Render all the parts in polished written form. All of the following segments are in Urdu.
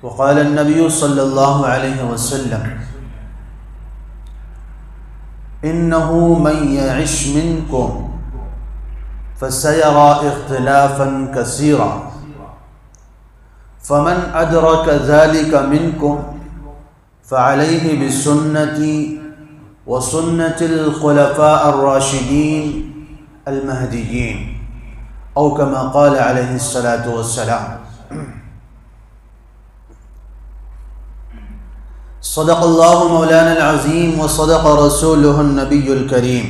وقال النبي صلى الله عليه وسلم إنه من يعش منكم فسيرى اختلافا كثيرا فمن أدرك ذلك منكم فعليه بسنتي وسنة الخلفاء الراشدين المهديين أو كما قال عليه الصلاة والسلام. صدق الله مولانا العظيم وصدق رسوله النبي الكريم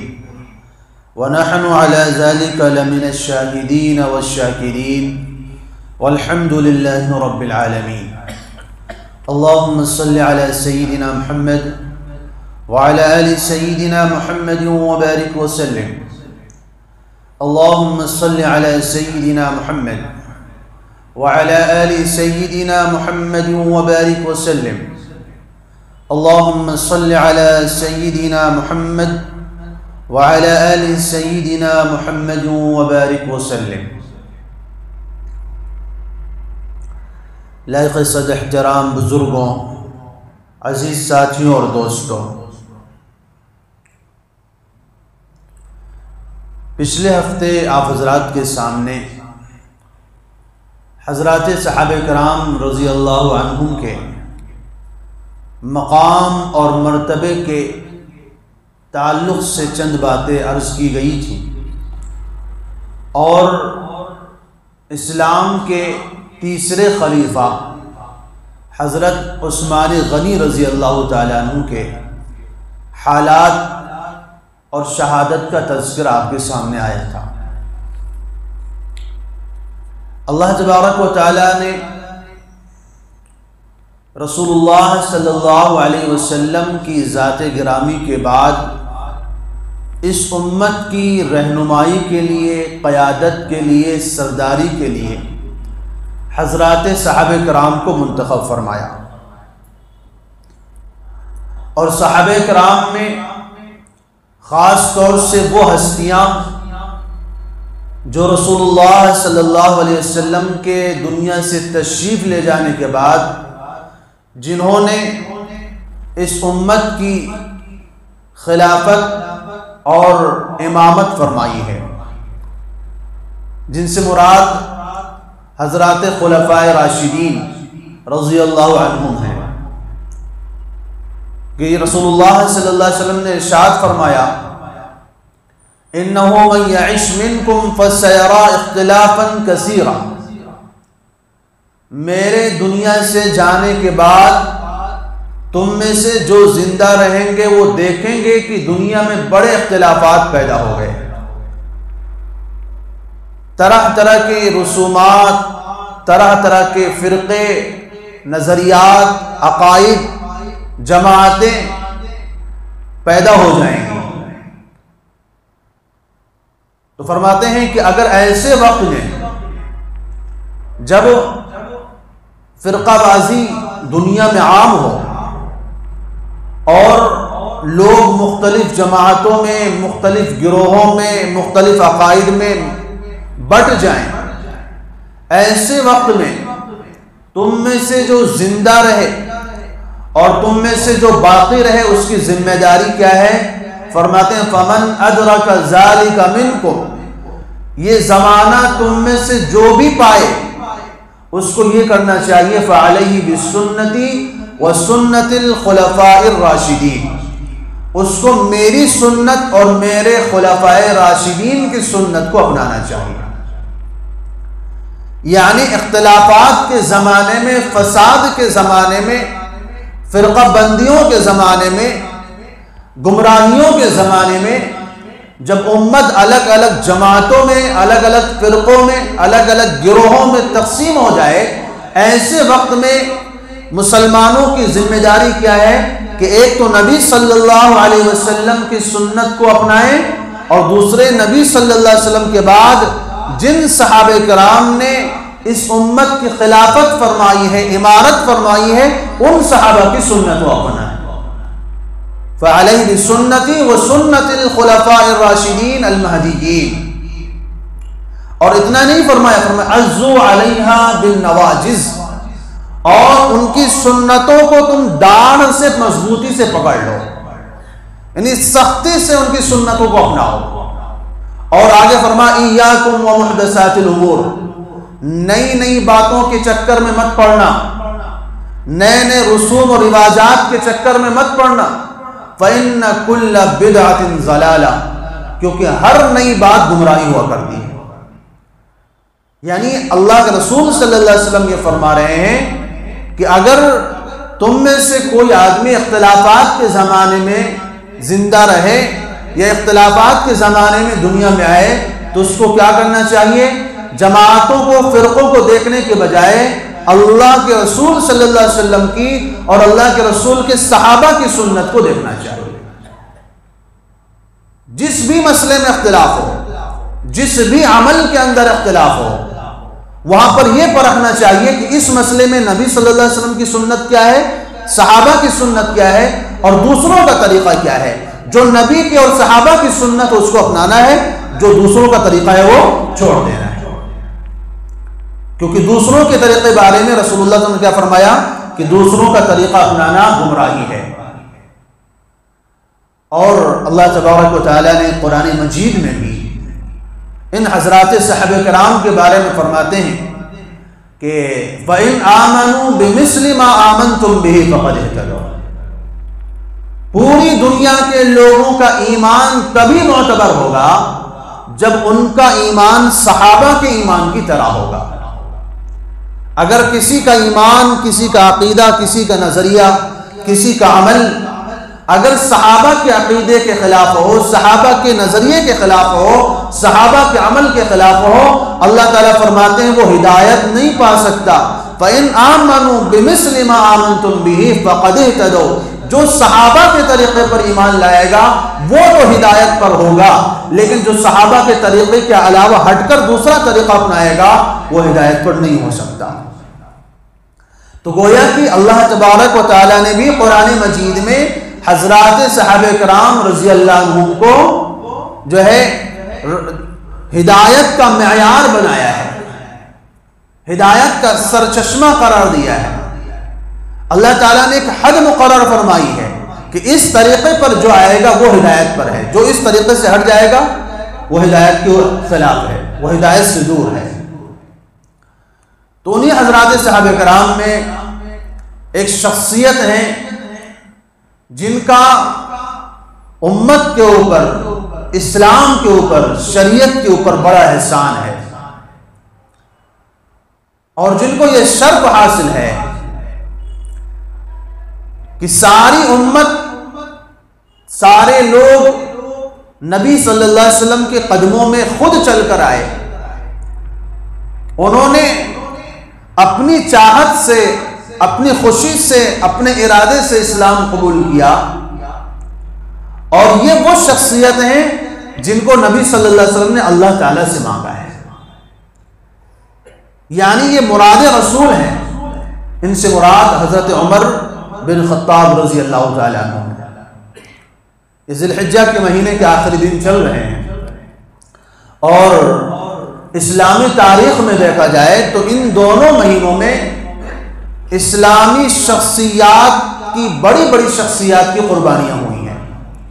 ونحن على ذلك لمن الشاهدين والشاكرين والحمد لله رب العالمين. اللهم صل على سيدنا محمد وعلى آل سيدنا محمد وبارك وسلم. اللهم صل على سيدنا محمد وعلى آل سيدنا محمد وبارك وسلم. اللهم صل على سيدنا محمد وعلى آل سيدنا محمد وبارك وسلم. لائق صد احترام بزرگوں، عزیز ساتھیوں اور دوستوں، پچھلے ہفتے آپ حضرات کے سامنے حضرات صحابہ کرام رضی اللہ عنہم کے مقام اور مرتبے کے تعلق سے چند باتیں عرض کی گئی تھیں، اور اسلام کے تیسرے خلیفہ حضرت عثمان غنی رضی اللہ تعالیٰ عنہ کے حالات اور شہادت کا تذکرہ آپ کے سامنے آیا تھا۔ اللہ تبارک و تعالیٰ نے رسول اللہ صلی اللہ علیہ وسلم کی ذات گرامی کے بعد اس امت کی رہنمائی کے لیے، قیادت کے لیے، سرداری کے لیے حضرات صحابہ کرام کو منتخب فرمایا، اور صحابہ کرام میں خاص طور سے وہ ہستیاں جو رسول اللہ صلی اللہ علیہ وسلم کے دنیا سے تشریف لے جانے کے بعد جنہوں نے اس امت کی خلافت اور امامت فرمائی ہے، جن سے مراد حضرات خلفائے راشدین رضی اللہ عنہم ہیں، کہ رسول اللہ صلی اللہ علیہ وسلم نے ارشاد فرمایا انہو من یعش منکم فسیرا اختلافا کثیرا، میرے دنیا سے جانے کے بعد تم میں سے جو زندہ رہیں گے وہ دیکھیں گے کہ دنیا میں بڑے اختلافات پیدا ہو گئے، طرح طرح کے رسومات، طرح طرح کے فرقے، نظریات، عقائد، جماعتیں پیدا ہو جائیں گی۔ تو فرماتے ہیں کہ اگر ایسے وقت میں جب فرقہ بازی دنیا میں عام ہو اور لوگ مختلف جماعتوں میں، مختلف گروہوں میں، مختلف عقائد میں بٹ جائیں، ایسے وقت میں تم میں سے جو زندہ رہے اور تم میں سے جو باقی رہے اس کی ذمہ داری کیا ہے؟ فرماتے ہیں فمن ادرک ذالک منکم، یہ زمانہ تم میں سے جو بھی پائے اس کو یہ کرنا چاہیے فعلیہ بسنتی وسنت الخلفاء الراشدین، اس کو میری سنت اور میرے خلفائے راشدین کی سنت کو اپنانا چاہیے۔ یعنی اختلافات کے زمانے میں، فساد کے زمانے میں، فرقہ بندیوں کے زمانے میں، گمراہیوں کے زمانے میں، جب امت الگ الگ جماعتوں میں، الگ الگ فرقوں میں، الگ الگ گروہوں میں تقسیم ہو جائے، ایسے وقت میں مسلمانوں کی ذمہ داری کیا ہے کہ ایک تو نبی صلی اللہ علیہ وسلم کی سنت کو اپنائیں، اور دوسرے نبی صلی اللہ علیہ وسلم کے بعد جن صحابہ کرام نے اس امت کی خلافت فرمائی ہے، امارت فرمائی ہے، ان صحابہ کی سنت کو اپنائیں۔ فعلیہ بسنتی وسنت الخلفاء الراشدین المہدیین، اور اتنا نہیں فرمایا، فرمایا عزو علیہا بالنواجز، اور ان کی سنتوں کو تم ڈاڑھ سے مضبوطی سے پکڑ لو، یعنی سختی سے ان کی سنتوں کو اپناؤ۔ اور آگے فرمایا ایاکم ومحدثات الامور، نئی نئی باتوں کے چکر میں مت پڑنا، نئے نئے رسوم اور رواجات کے چکر میں مت پڑنا، فإن كل بدعة ضلالہ، کیونکہ ہر نئی بات گمراہی ہوا کرتی ہے۔ یعنی اللہ کے رسول صلی اللہ علیہ وسلم یہ فرما رہے ہیں کہ اگر تم میں سے کوئی آدمی اختلافات کے زمانے میں زندہ رہے یا اختلافات کے زمانے میں دنیا میں آئے تو اس کو کیا کرنا چاہیے؟ جماعتوں کو، فرقوں کو دیکھنے کے بجائے اللہ کے رسول صلی اللہ علیہ وسلم کی اور اللہ کے رسول کے صحابہ کی سنت کو دیکھنا چاہیے۔ جس بھی مسئلے میں اختلاف ہو، جس بھی عمل کے اندر اختلاف ہو، وہاں پر یہ پرکھنا چاہیے کہ اس مسئلے میں نبی صلی اللہ علیہ وسلم کی سنت کیا ہے، صحابہ کی سنت کیا ہے، اور دوسروں کا طریقہ کیا ہے۔ جو نبی کی اور صحابہ کی سنت اس کو اپنانا ہے، جو دوسروں کا طریقہ ہے وہ چھوڑ دینا ہے، کیونکہ دوسروں کے طریقے بارے میں رسول اللہ صلی اللہ علیہ وسلم نے کیا فرمایا کہ دوسروں کا طریقہ اپنانا گمراہی ہے۔ اور اللہ تبارک و تعالیٰ نے قرآن مجید میں بھی ان حضرات صحابہ کرام کے بارے میں فرماتے ہیں کہ وَإِنْ آمَنُوا بِمِثْلِ مَا آمَنْتُمْ بِهِ فَقَدِ اهْتَدَوْا، پوری دنیا کے لوگوں کا ایمان تبھی معتبر ہوگا جب ان کا ایمان صحابہ کے ایمان کی طرح ہوگا۔ اگر کسی کا ایمان، کسی کا عقیدہ، کسی کا نظریہ، کسی کا عمل اگر صحابہ کے عقیدے کے خلاف ہو، صحابہ کے نظریے کے خلاف ہو، صحابہ کے عمل کے خلاف ہو، اللہ تعالیٰ فرماتے ہیں وہ ہدایت نہیں پا سکتا۔ فَإِنْ آمَنُوا بِمِثْلِ مَا آمَنْتُمْ بِهِ فَقَدِ اهْتَدَوْا، جو صحابہ کے طریقے پر ایمان لائے گا وہ تو ہدایت پر ہوگا، لیکن جو صحابہ کے طریقے کے علاوہ ہٹ کر دوسرا طریقہ اپنائے گا وہ ہدایت پر نہیں ہو سکتا۔ تو گویا کہ اللہ تبارک و تعالیٰ نے بھی قرآن مجید میں حضرات صحابہ کرام رضی اللہ عنہم کو جو ہے ہدایت کا معیار بنایا ہے، ہدایت کا سرچشمہ قرار دیا ہے۔ اللہ تعالیٰ نے ایک حد مقرر فرمائی ہے کہ اس طریقے پر جو آئے گا وہ ہدایت پر ہے، جو اس طریقے سے ہٹ جائے گا وہ ہدایت کے خلاف ہے، وہ ہدایت سے دور ہے۔ تو انہی حضرات صحابہ کرام میں ایک شخصیت ہیں جن کا امت کے اوپر، اسلام کے اوپر، شریعت کے اوپر بڑا احسان ہے، اور جن کو یہ شرف حاصل ہے کہ ساری امت، سارے لوگ نبی صلی اللہ علیہ وسلم کے قدموں میں خود چل کر آئے۔ انہوں نے اپنی چاہت سے، اپنی خوشی سے، اپنے ارادے سے اسلام قبول کیا، اور یہ وہ شخصیت ہیں جن کو نبی صلی اللہ علیہ وسلم نے اللہ تعالیٰ سے مانگا ہے، یعنی یہ مراد رسول ہیں۔ ان سے مراد حضرت عمر بن خطاب رضی اللہ تعالیٰ عنہ۔ ذی الحجہ کے مہینے کے آخری دن چل رہے ہیں، اور اسلامی تاریخ میں دیکھا جائے تو ان دونوں مہینوں میں اسلامی شخصیات کی، بڑی بڑی شخصیات کی قربانیاں ہوئی ہیں،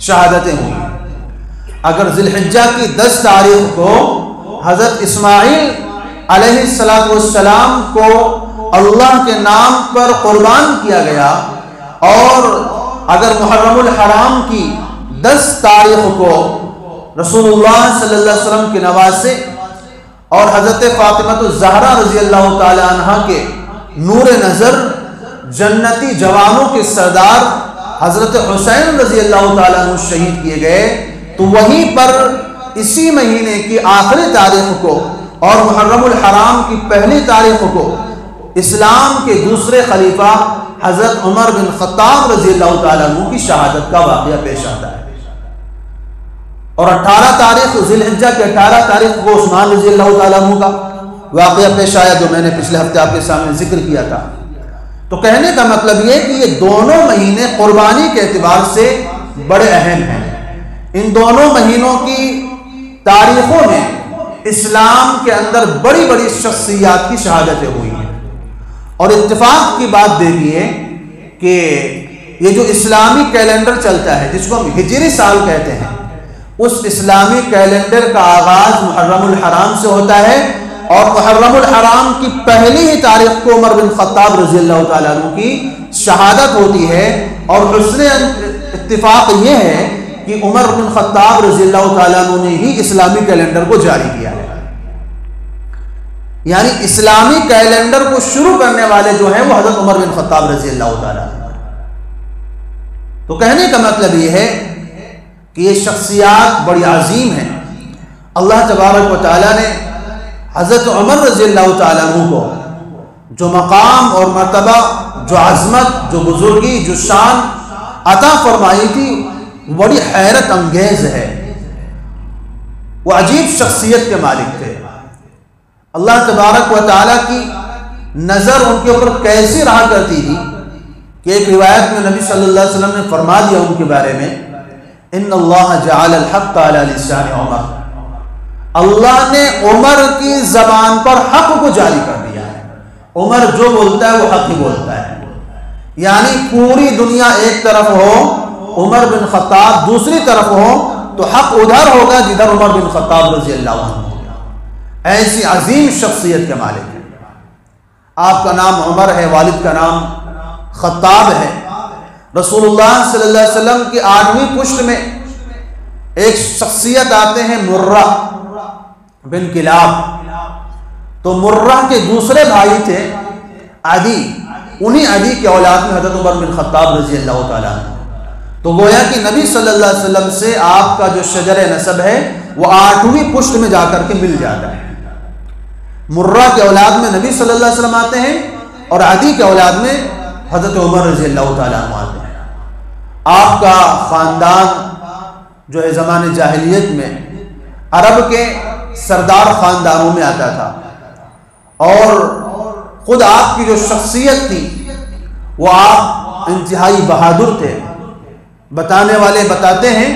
شہادتیں ہوئی ہیں۔ اگر ذی الحجہ کی 10 تاریخ کو حضرت اسماعیل علیہ السلام کو اللہ کے نام پر قربان کیا گیا، اور اگر محرم الحرام کی 10 تاریخ کو رسول اللہ صلی اللہ علیہ وسلم کے نواسے اور حضرت فاطمہ الزہرا رضی اللہ تعالی عنہ کے نور نظر، جنتی جوانوں کے سردار حضرت حسین رضی اللہ تعالیٰ عنہ شہید کیے گئے، تو وہیں پر اسی مہینے کی آخری تاریخ کو اور محرم الحرام کی پہلی تاریخ کو اسلام کے دوسرے خلیفہ حضرت عمر بن خطاب رضی اللہ تعالیٰ عنہ کی شہادت کا واقعہ پیش آتا ہے۔ اور 18 تاریخ ذی الحجہ کے 18 تاریخ کو عثمان رضی اللہ تعالیٰ عنہ کا واقعہ پیش آیا، جو میں نے پچھلے ہفتے آپ کے سامنے ذکر کیا تھا۔ تو کہنے کا مطلب یہ کہ یہ دونوں مہینے قربانی کے اعتبار سے بڑے اہم ہیں۔ ان دونوں مہینوں کی تاریخوں میں اسلام کے اندر بڑی بڑی شخصیات کی شہادتیں ہوئی ہیں، اور اتفاق کی بات دیکھیے کہ یہ جو اسلامی کیلنڈر چلتا ہے جس کو ہم ہجری سال کہتے ہیں، اس اسلامی کیلنڈر کا آغاز محرم الحرام سے ہوتا ہے، اور محرم الحرام کی پہلی ہی تاریخ کو عمر بن خطاب رضی اللہ تعالیٰ عنہ کی شہادت ہوتی ہے، اور حسن اتفاق یہ ہے کہ عمر بن خطاب رضی اللہ تعالیٰ عنہ نے ہی اسلامی کیلنڈر کو جاری کیا ہے۔ یعنی اسلامی کیلنڈر کو شروع کرنے والے جو ہیں وہ حضرت عمر بن خطاب رضی اللہ تعالیٰ عنہ۔ تو کہنے کا مطلب یہ ہے کہ یہ شخصیات بڑی عظیم ہیں۔ اللہ تبارک و تعالیٰ نے حضرت عمر رضی اللہ تعالیٰ عنہ کو جو مقام اور مرتبہ، جو عظمت، جو بزرگی، جو شان عطا فرمائی تھی، بڑی حیرت انگیز ہے۔ وہ عجیب شخصیت کے مالک تھے۔ اللہ تبارک و تعالیٰ کی نظر ان کے اوپر کیسی رہا کرتی تھی کہ ایک روایت میں نبی صلی اللہ علیہ وسلم نے فرما دیا ان کے بارے میں، ان اللہ جعل الحق علی لسان عمر، اللہ نے عمر کی زبان پر حق کو جاری کر دیا ہے۔ عمر جو بولتا ہے وہ حق ہی بولتا ہے، یعنی پوری دنیا ایک طرف ہو، عمر بن خطاب دوسری طرف ہو، تو حق ادھر ہوگا جدھر عمر بن خطاب رضی اللہ عنہ۔ ایسی عظیم شخصیت کے مالک ہیں۔ آپ کا نام عمر ہے، والد کا نام خطاب ہے۔ رسول اللہ صلی اللہ علیہ وسلم کی 8ویں پشت میں ایک شخصیت آتے ہیں مرہ بن کلاب، تو مرہ کے دوسرے بھائی تھے عدی، انہی عدی کے اولاد میں حضرت عمر بن خطاب رضی اللہ تعالیٰ عنہ۔ تو گویا کہ نبی صلی اللہ علیہ وسلم سے آپ کا جو شجر نسب ہے وہ 8ویں پشت میں جا کر کے مل جاتا ہے۔ مرہ کے اولاد میں نبی صلی اللہ علیہ وسلم آتے ہیں، اور عدی کے اولاد میں حضرت عمر رضی اللہ تعالیٰ عنہ آتے ہیں۔ آپ کا خاندان جو ہے زمانے جاہلیت میں عرب کے سردار خاندانوں میں آتا تھا، اور خود آپ کی جو شخصیت تھی وہ آپ انتہائی بہادر تھے۔ بتانے والے بتاتے ہیں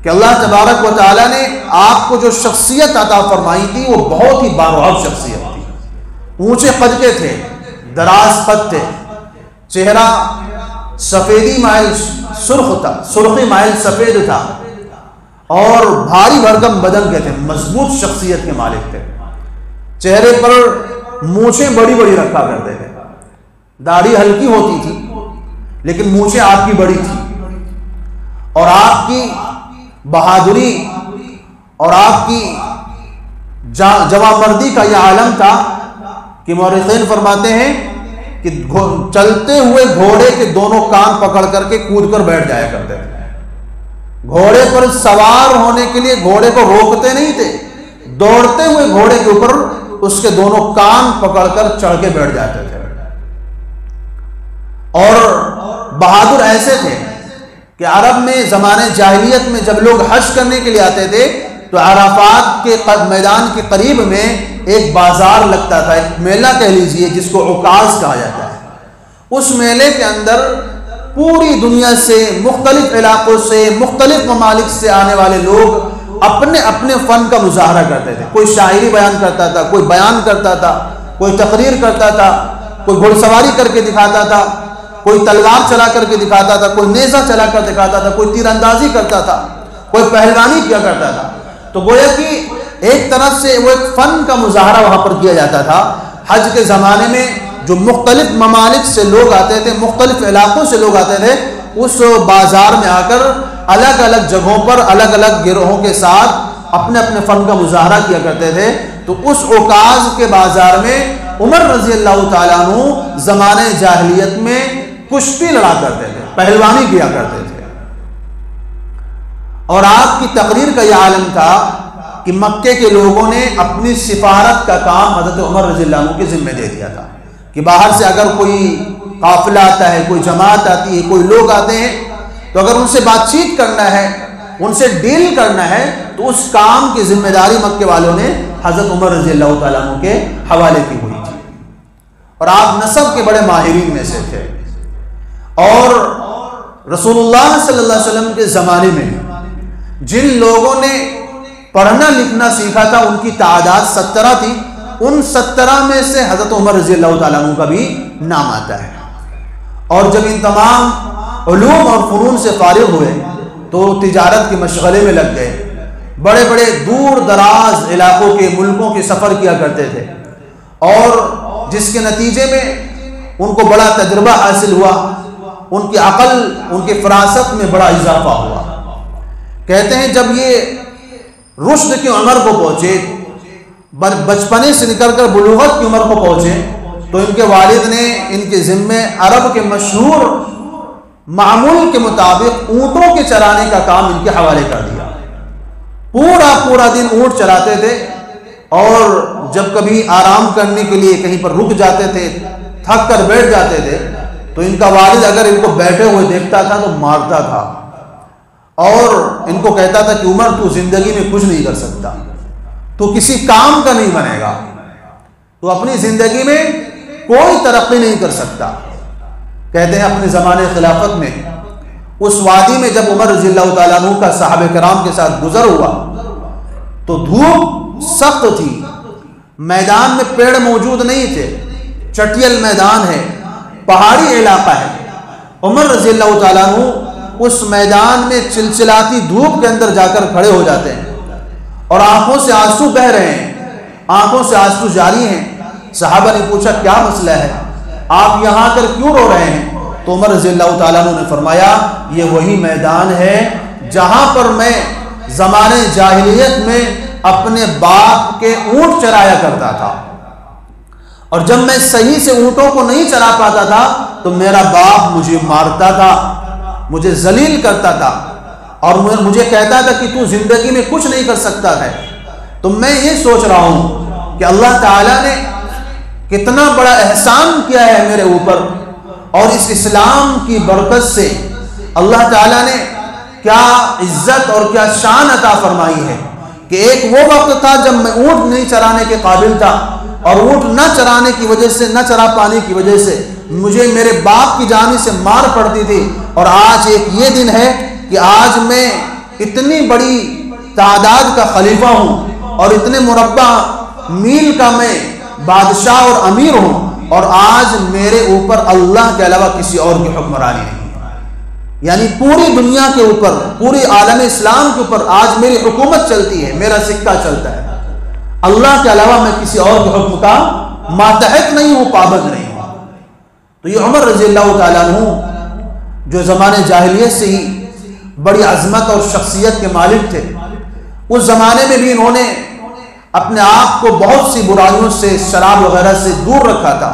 کہ اللہ تبارک و تعالیٰ نے آپ کو جو شخصیت عطا فرمائی تھی وہ بہت ہی بارعب شخصیت تھی۔ اونچے قد کے تھے، دراز قد تھے، چہرہ سفیدی مائل سرخ تھا، سرخی مائل سفید تھا، اور بھاری بھرکم بدن کے تھے، مضبوط شخصیت کے مالک تھے۔ چہرے پر مونچھیں بڑی بڑی رکھا کرتے تھے، داڑھی ہلکی ہوتی تھی لیکن مونچھیں آپ کی بڑی تھی، اور آپ کی بہادری اور آپ کی جوانمردی کا یہ عالم تھا کہ مورخین فرماتے ہیں کہ چلتے ہوئے گھوڑے کے دونوں کان پکڑ کر کے کود کر بیٹھ جایا کرتے تھے۔ گھوڑے پر سوار ہونے کے لیے گھوڑے کو روکتے نہیں تھے، دوڑتے ہوئے گھوڑے کے اوپر اس کے دونوں کان پکڑ کر چڑھ کے بیٹھ جاتے تھے۔ اور بہادر ایسے تھے کہ عرب میں زمانے جاہلیت میں جب لوگ حج کرنے کے لیے آتے تھے تو عرفات کے میدان کے قریب میں ایک بازار لگتا تھا، ایک میلہ کہہ لیجئے جس کو عکاظ کہا جاتا ہے۔ اس میلے کے اندر پوری دنیا سے، مختلف علاقوں سے، مختلف ممالک سے آنے والے لوگ اپنے اپنے فن کا مظاہرہ کرتے تھے۔ کوئی شاعری بیان کرتا تھا، کوئی بیان کرتا تھا، کوئی تقریر کرتا تھا، کوئی گھڑ سواری کر کے دکھاتا تھا، کوئی تلوار چلا کر کے دکھاتا تھا، کوئی نیزہ چلا کر دکھاتا تھا، کوئی تیر اندازی کرتا تھا، کوئی پہلوانی کیا کرتا تھا۔ تو گویا کہ ایک طرف سے وہ ایک فن کا مظاہرہ وہاں پر کیا جاتا تھا۔ حج کے زمانے میں جو مختلف ممالک سے لوگ آتے تھے، مختلف علاقوں سے لوگ آتے تھے، اس بازار میں آ کر الگ الگ جگہوں پر الگ الگ گروہوں کے ساتھ اپنے اپنے فن کا مظاہرہ کیا کرتے تھے۔ تو اس عکاظ کے بازار میں عمر رضی اللہ تعالیٰ عنہ زمانے جاہلیت میں کشتی لڑا کرتے تھے، پہلوانی کیا کرتے تھے۔ اور آپ کی تقریر کا یہ عالم تھا کہ مکے کے لوگوں نے اپنی سفارت کا کام حضرت عمر رضی اللہ عنہ کے ذمہ دے دیا تھا کہ باہر سے اگر کوئی قافلہ آتا ہے، کوئی جماعت آتی ہے، کوئی لوگ آتے ہیں، تو اگر ان سے بات چیت کرنا ہے، ان سے ڈیل کرنا ہے، تو اس کام کی ذمہ داری مکے والوں نے حضرت عمر رضی اللہ تعالیٰ عنہ کے حوالے کی ہوئی تھی۔ اور آپ نسب کے بڑے ماہرین میں سے تھے، اور رسول اللہ صلی اللہ علیہ وسلم کے زمانے میں جن لوگوں نے پڑھنا لکھنا سیکھا تھا ان کی تعداد 17 تھی، ان 17 میں سے حضرت عمر رضی اللہ تعالیٰ عنہ کا بھی نام آتا ہے۔ اور جب ان تمام علوم اور فنون سے فارغ ہوئے تو تجارت کے مشغلے میں لگ گئے، بڑے بڑے دور دراز علاقوں کے ملکوں کے سفر کیا کرتے تھے، اور جس کے نتیجے میں ان کو بڑا تجربہ حاصل ہوا، ان کی عقل، ان کی فراست میں بڑا اضافہ ہوا۔ کہتے ہیں جب یہ رشد کی عمر کو پہنچے، بچپنے سے نکل کر بلوغت کی عمر کو پہنچے، تو ان کے والد نے ان کے ذمے عرب کے مشہور معمول کے مطابق اونٹوں کے چرانے کا کام ان کے حوالے کر دیا۔ پورا دن اونٹ چلاتے تھے، اور جب کبھی آرام کرنے کے لیے کہیں پر رک جاتے تھے، تھک کر بیٹھ جاتے تھے، تو ان کا والد اگر ان کو بیٹھے ہوئے دیکھتا تھا تو مارتا تھا، اور ان کو کہتا تھا کہ عمر تو زندگی میں کچھ نہیں کر سکتا، تو کسی کام کا نہیں بنے گا، تو اپنی زندگی میں کوئی ترقی نہیں کر سکتا۔ کہتے ہیں اپنے زمانے خلافت میں اس وادی میں جب عمر رضی اللہ تعالیٰ عنہ کا صحابہ کرام کے ساتھ گزر ہوا تو دھوپ سخت تھی، میدان میں پیڑ موجود نہیں تھے، چٹیل میدان ہے، پہاڑی علاقہ ہے۔ عمر رضی اللہ تعالیٰ عنہ اس میدان میں چلچلاتی دھوپ کے اندر جا کر کھڑے ہو جاتے ہیں، اور آنکھوں سے آنسو بہہ رہے ہیں، آنکھوں سے آنسو جاری ہیں۔ صحابہ نے پوچھا کیا مسئلہ ہے، آپ یہاں کر کیوں رو رہے ہیں؟ تو عمر رضی اللہ تعالیٰ عنہ نے فرمایا یہ وہی میدان ہے جہاں پر میں زمانے جاہلیت میں اپنے باپ کے اونٹ چرایا کرتا تھا، اور جب میں صحیح سے اونٹوں کو نہیں چرا پاتا تھا تو میرا باپ مجھے مارتا تھا، مجھے ذلیل کرتا تھا، اور مجھے کہتا تھا کہ تو زندگی میں کچھ نہیں کر سکتا ہے۔ تو میں یہ سوچ رہا ہوں کہ اللہ تعالیٰ نے کتنا بڑا احسان کیا ہے میرے اوپر، اور اس اسلام کی برکت سے اللہ تعالیٰ نے کیا عزت اور کیا شان عطا فرمائی ہے کہ ایک وہ وقت تھا جب میں اونٹ نہیں چرانے کے قابل تھا، اور اونٹ نہ چرانے کی وجہ سے، نہ چرا پانے کی وجہ سے مجھے میرے باپ کی جانب سے مار پڑتی تھی، اور آج ایک یہ دن ہے کہ آج میں اتنی بڑی تعداد کا خلیفہ ہوں، اور اتنے مربع میل کا میں بادشاہ اور امیر ہوں، اور آج میرے اوپر اللہ کے علاوہ کسی اور کی حکمرانی نہیں، یعنی پوری دنیا کے اوپر، پوری عالم اسلام کے اوپر آج میری حکومت چلتی ہے، میرا سکہ چلتا ہے، اللہ کے علاوہ میں کسی اور کے حکم کا ماتحت نہیں ہوں، پابند نہیں ہوں۔ تو یہ عمر رضی اللہ تعالیٰ عنہ جو زمانے جاہلیت سے ہی بڑی عظمت اور شخصیت کے مالک تھے، اس زمانے میں بھی انہوں نے اپنے آپ کو بہت سی برائیوں سے، شراب وغیرہ سے دور رکھا تھا،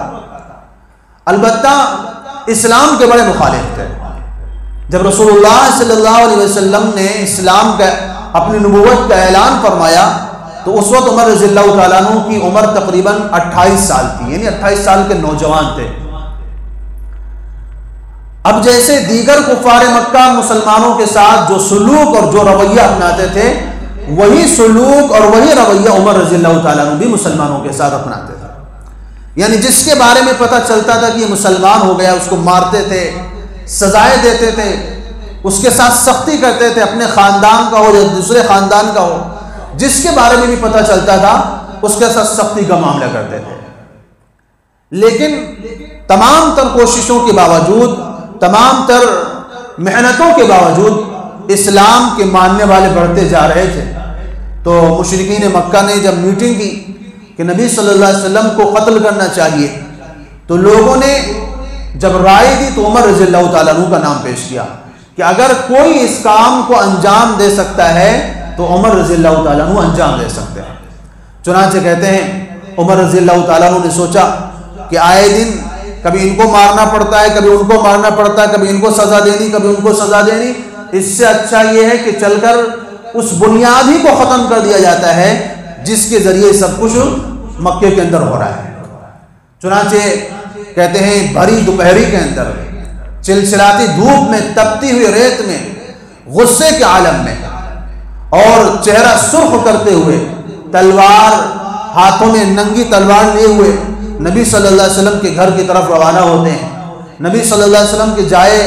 البتہ اسلام کے بڑے مخالف تھے۔ جب رسول اللہ صلی اللہ علیہ وسلم نے اسلام کا، اپنی نبوت کا اعلان فرمایا تو اس وقت عمر رضی اللہ تعالیٰ عنہ کی عمر تقریباً 28 سال تھی، یعنی 28 سال کے نوجوان تھے۔ اب جیسے دیگر کفار مکہ مسلمانوں کے ساتھ جو سلوک اور جو رویہ اپناتے تھے، وہی سلوک اور وہی رویہ عمر رضی اللہ تعالیٰ عنہ بھی مسلمانوں کے ساتھ اپناتے تھے، یعنی جس کے بارے میں پتہ چلتا تھا کہ یہ مسلمان ہو گیا اس کو مارتے تھے، سزائیں دیتے تھے، اس کے ساتھ سختی کرتے تھے، اپنے خاندان کا ہو یا دوسرے خاندان کا ہو، جس کے بارے میں بھی پتہ چلتا تھا اس کے ساتھ سختی کا معاملہ کرتے تھے۔ لیکن تمام تر کوششوں کے باوجود، تمام تر محنتوں کے باوجود اسلام کے ماننے والے بڑھتے جا رہے تھے۔ تو مشرکین مکہ نے جب میٹنگ کی کہ نبی صلی اللہ علیہ وسلم کو قتل کرنا چاہیے، تو لوگوں نے جب رائے دی تو عمر رضی اللہ تعالیٰ عنہ کا نام پیش کیا کہ اگر کوئی اس کام کو انجام دے سکتا ہے تو عمر رضی اللہ تعالیٰ عنہ انجام دے سکتے ہیں۔ چنانچہ کہتے ہیں عمر رضی اللہ تعالیٰ عنہ نے سوچا کہ آئے دن کبھی ان کو مارنا پڑتا ہے، کبھی ان کو مارنا پڑتا ہے، کبھی ان کو سزا دینی، کبھی ان کو سزا دینی، اس سے اچھا یہ ہے کہ چل کر اس بنیاد ہی کو ختم کر دیا جاتا ہے جس کے ذریعے سب کچھ مکے کے اندر ہو رہا ہے۔ چنانچہ کہتے ہیں بھری دوپہری کے اندر، چلچلاتی دھوپ میں، تپتی ہوئی ریت میں، غصے کے عالم میں، اور چہرہ سرخ کرتے ہوئے، تلوار ہاتھوں میں، ننگی تلوار لیے ہوئے نبی صلی اللہ علیہ وسلم کے گھر کی طرف روانہ ہوتے ہیں، نبی صلی اللہ علیہ وسلم کے جائے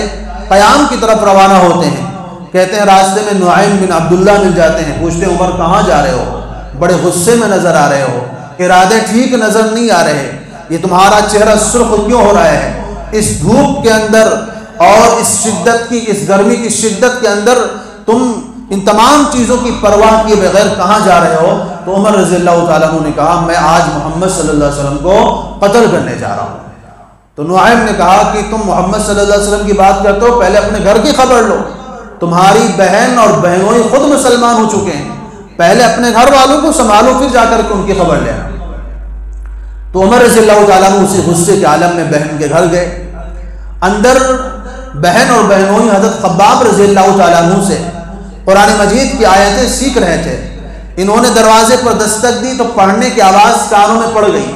قیام کی طرف روانہ ہوتے ہیں۔ کہتے ہیں راستے میں نعیم بن عبداللہ مل جاتے ہیں، پوچھتے ہیں عمر کہاں جا رہے ہو، بڑے غصے میں نظر آ رہے ہو، ارادے ٹھیک نظر نہیں آ رہے، یہ تمہارا چہرہ سرخ کیوں ہو رہا ہے، اس دھوپ کے اندر اور اس شدت کی، اس گرمی کی شدت کے اندر تم ان تمام چیزوں کی پرواہ کیے بغیر کہاں جا رہے ہو؟ تو عمر رضی اللہ تعالیٰ عنہ نے کہا میں آج محمد صلی اللہ علیہ وسلم کو قتل کرنے جا رہا ہوں۔ تو نعیم نے کہا کہ تم محمد صلی اللہ علیہ وسلم کی بات کرتے ہو، پہلے اپنے گھر کی خبر لو، تمہاری بہن اور بہنوئی خود مسلمان ہو چکے ہیں، پہلے اپنے گھر والوں کو سنبھالو، پھر جا کر کے ان کی خبر لینا۔ تو عمر رضی اللہ تعالیٰ عنہ اسی غصے کے عالم میں بہن کے گھر گئے، اندر بہن اور بہنوئی حضرت خباب رضی اللہ تعالیٰ عنہ سے قرآن مجید کی آیتیں سیکھ رہے تھے۔ انہوں نے دروازے پر دستک دی تو پڑھنے کی آواز کانوں میں پڑ گئی،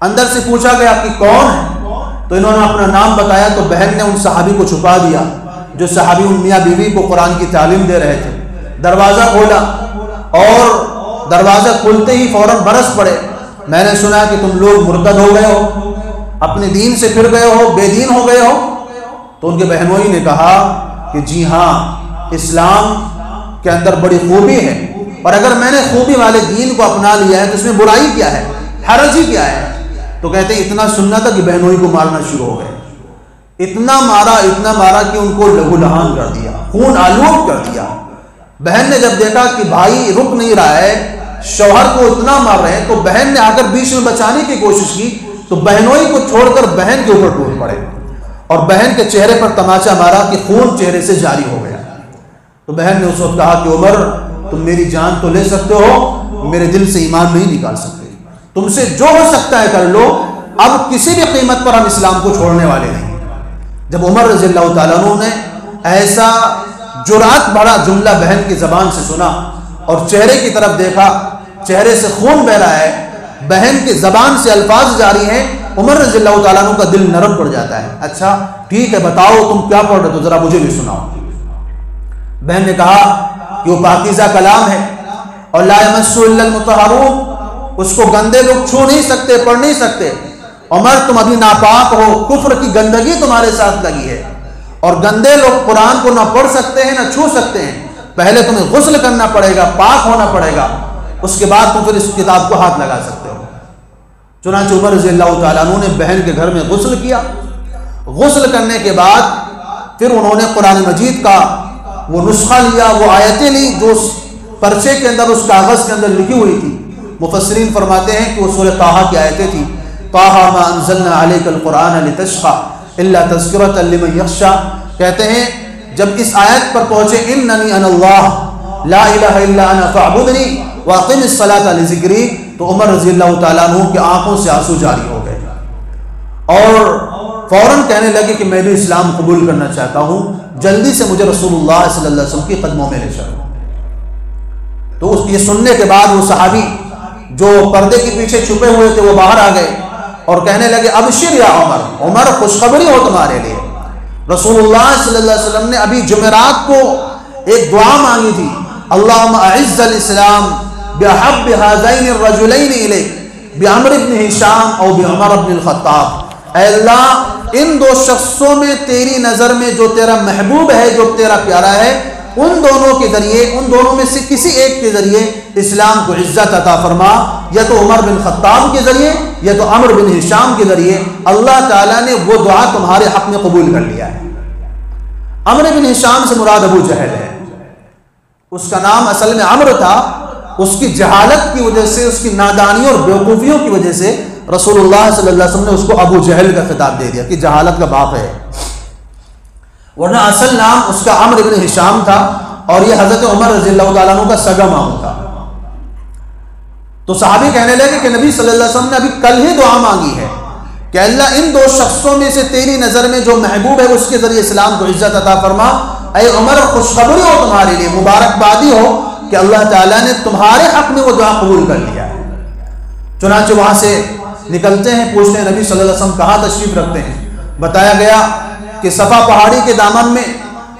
اندر سے پوچھا گیا کہ کون ہے؟ تو انہوں نے اپنا نام بتایا تو بہن نے ان صحابی کو چھپا دیا جو صحابی ان میاں بیوی کو قرآن کی تعلیم دے رہے تھے۔ دروازہ کھولا اور دروازہ کھلتے ہی فوراً برس پڑے، میں نے سنا کہ تم لوگ مرتد ہو گئے ہو، اپنے دین سے پھر گئے ہو، بے دین ہو گئے ہو۔ تو ان کے بہنوئی نے کہا کہ جی ہاں، اسلام کے اندر بڑی خوبی ہے، اور اگر میں نے خوبی والے دین کو اپنا لیا ہے تو اس میں برائی کیا ہے، حرج ہی کیا ہے؟ تو کہتے ہیں اتنا سننا تھا کہ بہنوئی کو مارنا شروع ہو گئے، اتنا مارا کہ ان کو لہو لہان کر دیا، خون آلود کر دیا۔ بہن نے جب دیکھا کہ بھائی رک نہیں رہا ہے، شوہر کو اتنا مار رہے ہیں، تو بہن نے آ کر بیچ میں بچانے کی کوشش کی، تو بہنوئی کو چھوڑ کر بہن کے اوپر ٹوٹ پڑے اور بہن کے چہرے پر تماچا مارا کہ خون چہرے سے جاری ہو گیا۔ تو بہن نے اس وقت کہا کہ عمر تم میری جان تو لے سکتے ہو، میرے دل سے ایمان نہیں نکال سکتے، تم سے جو ہو سکتا ہے کر لو، اب کسی بھی قیمت پر ہم اسلام کو چھوڑنے والے نہیں۔ جب عمر رضی اللہ تعالیٰ عنہ نے ایسا جرأت بھرا جملہ بہن کی زبان سے سنا اور چہرے کی طرف دیکھا، چہرے سے خون بہ رہا ہے، بہن کی زبان سے الفاظ جاری ہیں، عمر رضی اللہ تعالیٰ عنہ کا دل نرم پڑ جاتا ہے۔ اچھا ٹھیک ہے، بتاؤ تم کیا پڑھ رہے تو ذرا مجھے بھی سناؤ۔ بہن نے کہا کہ وہ پاکیزہ کلام ہے اور لا یمسہ الا المطہرون، اس کو گندے لوگ چھو نہیں سکتے، پڑھ نہیں سکتے۔ عمر تم ابھی ناپاک ہو، کفر کی گندگی تمہارے ساتھ لگی ہے، اور گندے لوگ قرآن کو نہ پڑھ سکتے ہیں نہ چھو سکتے ہیں، پہلے تمہیں غسل کرنا پڑے گا، پاک ہونا پڑے گا، اس کے بعد تم پھر اس کتاب کو ہاتھ لگا سکتے ہو۔ چنانچہ عمر رضی اللہ تعالیٰ عنہ نے بہن کے گھر میں غسل کیا، غسل کرنے کے بعد پھر انہوں نے قرآن مجید کا وہ نسخہ لیا، وہ آیتیں لی جو اس پرچے کے اندر، اس کاغذ کے اندر لکھی ہوئی تھی۔ مفسرین فرماتے ہیں کہ وہ سورہ طٰہٰ کی آیتیں تھیں، طٰہٰ ما انزلنا علیک القرآن لتشقیٰ الا تذکرۃ لمن یخشیٰ۔ کہتے ہیں جب اس آیت پر پہنچے اننی انا اللہ لا الہ الا انا فاعبدنی واقم الصلاۃ لذکری، تو عمر رضی اللہ تعالیٰ عنہ کی آنکھوں سے آنسو جاری ہو گئے اور فوراً کہنے لگے کہ میں بھی اسلام قبول کرنا چاہتا ہوں، جلدی سے مجھے رسول اللہ صلی اللہ علیہ وسلم کی قدموں میں لے چلو۔ تو یہ سننے کے بعد وہ صحابی جو پردے کے پیچھے چھپے ہوئے تھے وہ باہر آ گئے اور کہنے لگے ابشر یا عمر، عمر خوشخبری ہو تمہارے لیے، رسول اللہ صلی اللہ علیہ وسلم نے ابھی جمعرات کو ایک دعا مانگی تھی، اللہم اعز الاسلام بحب هذین الرجلین الیک بعمر بن ہشام او بعمر بن الخطاب۔ اے اللہ ان دو شخصوں میں تیری نظر میں جو تیرا محبوب ہے، جو تیرا پیارا ہے، ان دونوں کے ذریعے، ان دونوں میں سے کسی ایک کے ذریعے اسلام کو عزت عطا فرما، یا تو عمر بن خطاب کے ذریعے یا تو عمر بن ہشام کے ذریعے۔ اللہ تعالیٰ نے وہ دعا تمہارے حق میں قبول کر لیا ہے۔ عمر بن ہشام سے مراد ابو جہل ہے، اس کا نام اصل میں عمر تھا، اس کی جہالت کی وجہ سے، اس کی نادانی اور بیوقوفیوں کی وجہ سے رسول اللہ صلی اللہ علیہ وسلم نے اس کو ابو جہل کا خطاب دے دیا کہ جہالت کا باپ ہے، ورنہ اصل نام اس کا عمر بن ہشام تھا، اور یہ حضرت عمر رضی اللہ تعالیٰ عنہ کا سگا ماموں تھا۔ تو صحابی کہنے لگے کہ نبی صلی اللہ علیہ وسلم نے ابھی کل ہی دعا مانگی ہے کہ اللہ ان دو شخصوں میں سے تیری نظر میں جو محبوب ہے اس کے ذریعے اسلام کو عزت عطا فرما۔ اے عمر خوشخبری ہو تمہارے لیے، مبارکبادی ہو کہ اللہ تعالیٰ نے تمہارے حق میں وہ دعا قبول کر لیا ہے۔ چنانچہ وہاں سے نکلتے ہیں، پوچھتے ہیں نبی صلی اللہ علیہ وسلم کہاں تشریف رکھتے ہیں؟ بتایا گیا کہ صفا پہاڑی کے دامن میں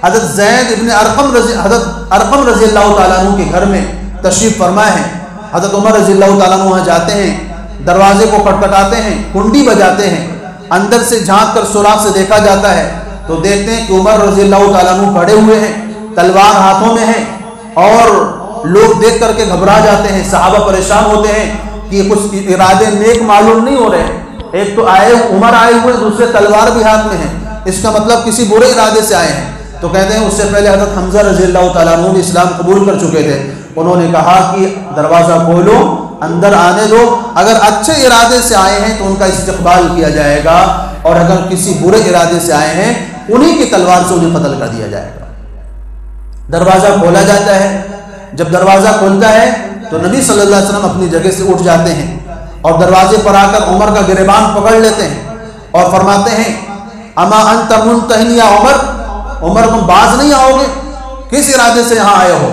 حضرت زید ابن ارقم رضی اللہ تعالیٰ عنہ کے گھر میں تشریف فرمائے ہیں۔ حضرت عمر رضی اللہ تعالیٰ عنہ وہاں جاتے ہیں، دروازے کو کھٹکھٹاتے ہیں، کنڈی بجاتے ہیں، اندر سے جھانک کر سوراخ سے دیکھا جاتا ہے تو دیکھتے ہیں کہ عمر رضی اللہ تعالیٰ عنہ کھڑے ہوئے ہیں، تلوار ہاتھوں میں ہے، اور لوگ دیکھ کر کے گھبرا جاتے ہیں، صحابہ پریشان ہوتے ہیں کہ کہ کچھ ارادے نیک معلوم نہیں ہو رہے. ایک تو عمر آئے ہوئے، دوسرے تلوار بھی ہاتھ میں ہے، اس کا مطلب کسی برے ارادے سے آئے ہیں. تو کہتے ہیں اس سے پہلے حضرت حمزہ رضی اللہ تعالیٰ عنہ بھی اسلام قبول کر چکے تھے. انہوں نے کہا کہ دروازہ کھولو، اندر آنے دو، اگر اچھے ارادے سے آئے ہیں تو ان کا استقبال کیا جائے گا، اور اگر کسی برے ارادے سے آئے ہیں انہی کی تلوار سے انہیں قتل کر دیا جائے گا. دروازہ کھولا جاتا ہے. جب دروازہ کھلتا ہے تو نبی صلی اللہ علیہ وسلم اپنی جگہ سے اٹھ جاتے ہیں اور دروازے پر آ کر عمر کا گریبان پکڑ لیتے ہیں اور فرماتے ہیں اما انت منتہن یا عمر، عمر تم باز نہیں آؤ گے؟ کس ارادے سے یہاں آئے ہو،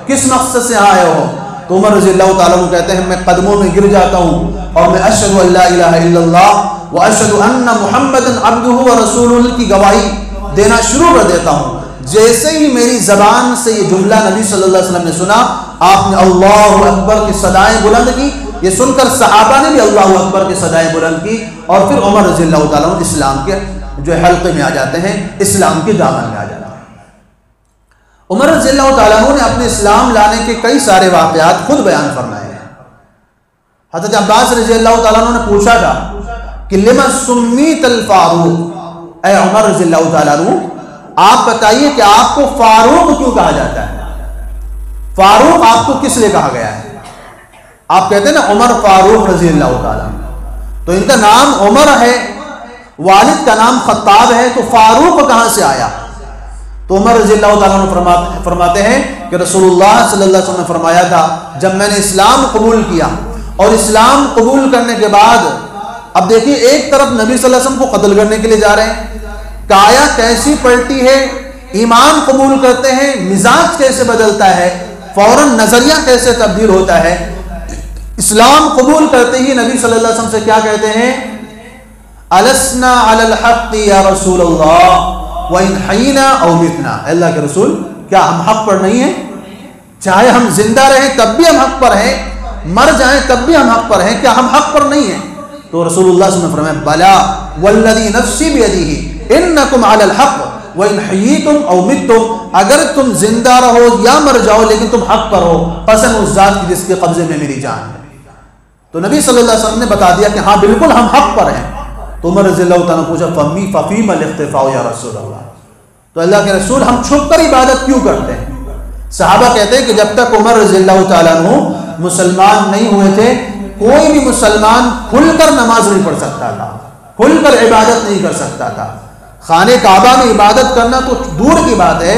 کس مقصد سے یہاں آئے ہو؟ تو عمر رضی اللہ تعالیٰ عنہ کہتے ہیں میں قدموں میں گر جاتا ہوں اور میں اشہد ان لا الہ الا اللہ واشہد ان محمد عبدہ ورسولہ کی گواہی دینا شروع کر دیتا ہوں. جیسے ہی میری زبان سے یہ جملہ نبی صلی اللہ علیہ وسلم نے سنا، آپ نے اللہ اکبر کی صدائیں بلند کی. یہ سن کر صحابہ نے بھی اللہ اکبر کی صدائیں بلند کی، اور پھر عمر رضی اللہ تعالیٰ عنہ اسلام کے جو حلقے میں آ جاتے ہیں، اسلام کے دامن میں آ جاتے ہیں. عمر رضی اللہ تعالیٰ عنہ نے اپنے اسلام لانے کے کئی سارے واقعات خود بیان فرمائے ہیں. حضرت عباس رضی اللہ تعالیٰ عنہ نے پوچھا تھا کہ لما سمیت الفاروق، اے عمر رضی اللہ تعالیٰ عنہ آپ بتائیے کہ آپ کو فاروق کیوں کہا جاتا ہے؟ فاروق آپ کو کس لیے کہا گیا ہے؟ آپ کہتے ہیں نا عمر فاروق رضی اللہ تعالیٰ عنہ، تو ان کا نام عمر ہے، والد کا نام خطاب ہے، تو فاروق کہاں سے آیا؟ تو عمر رضی اللہ تعالیٰ عنہ فرماتے ہیں کہ رسول اللہ صلی اللہ علیہ وسلم نے فرمایا تھا جب میں نے اسلام قبول کیا، اور اسلام قبول کرنے کے بعد اب دیکھیے ایک طرف نبی صلی اللہ علیہ وسلم کو قتل کرنے کے لیے جا رہے ہیں، کایا کیسی پلٹی ہے، ایمان قبول کرتے ہیں مزاج کیسے بدلتا ہے، فوراً نظریہ کیسے تبدیل ہوتا ہے. اسلام قبول کرتے ہی نبی صلی اللہ علیہ وسلم سے کیا کہتے ہیں؟ السنا علی الحق یا رسول اللہ وان حینا او متنا، اللہ کے رسول کیا ہم حق پر نہیں ہیں؟ چاہے ہم زندہ رہیں تب بھی ہم حق پر ہیں، مر جائیں تب بھی ہم حق پر ہیں، کیا ہم حق پر نہیں ہیں؟ تو رسول اللہ صلی اللہ علیہ وسلم نے فرمایا بلا والذی نفسی بیدہ انکم علی الحق وان حییتم او متم، اگر تم زندہ رہو یا مر جاؤ لیکن تم حق پر ہو، قسم اس ذات کی جس کے قبضے میں میری جان ہے. تو نبی صلی اللہ علیہ وسلم نے بتا دیا کہ ہاں بالکل ہم حق پر ہیں. تو عمر رضی اللہ تعالیٰ نے پوچھا ففیم الاختفاء یا رسول اللہ، تو اللہ کے رسول ہم چھپ کر عبادت کیوں کرتے ہیں؟ صحابہ کہتے ہیں کہ جب تک عمر رضی اللہ تعالیٰ عنہ مسلمان نہیں ہوئے تھے کوئی بھی مسلمان کھل کر نماز نہیں پڑھ سکتا تھا، کھل کر عبادت نہیں کر سکتا تھا. خانہ کعبہ میں عبادت کرنا تو دور کی بات ہے،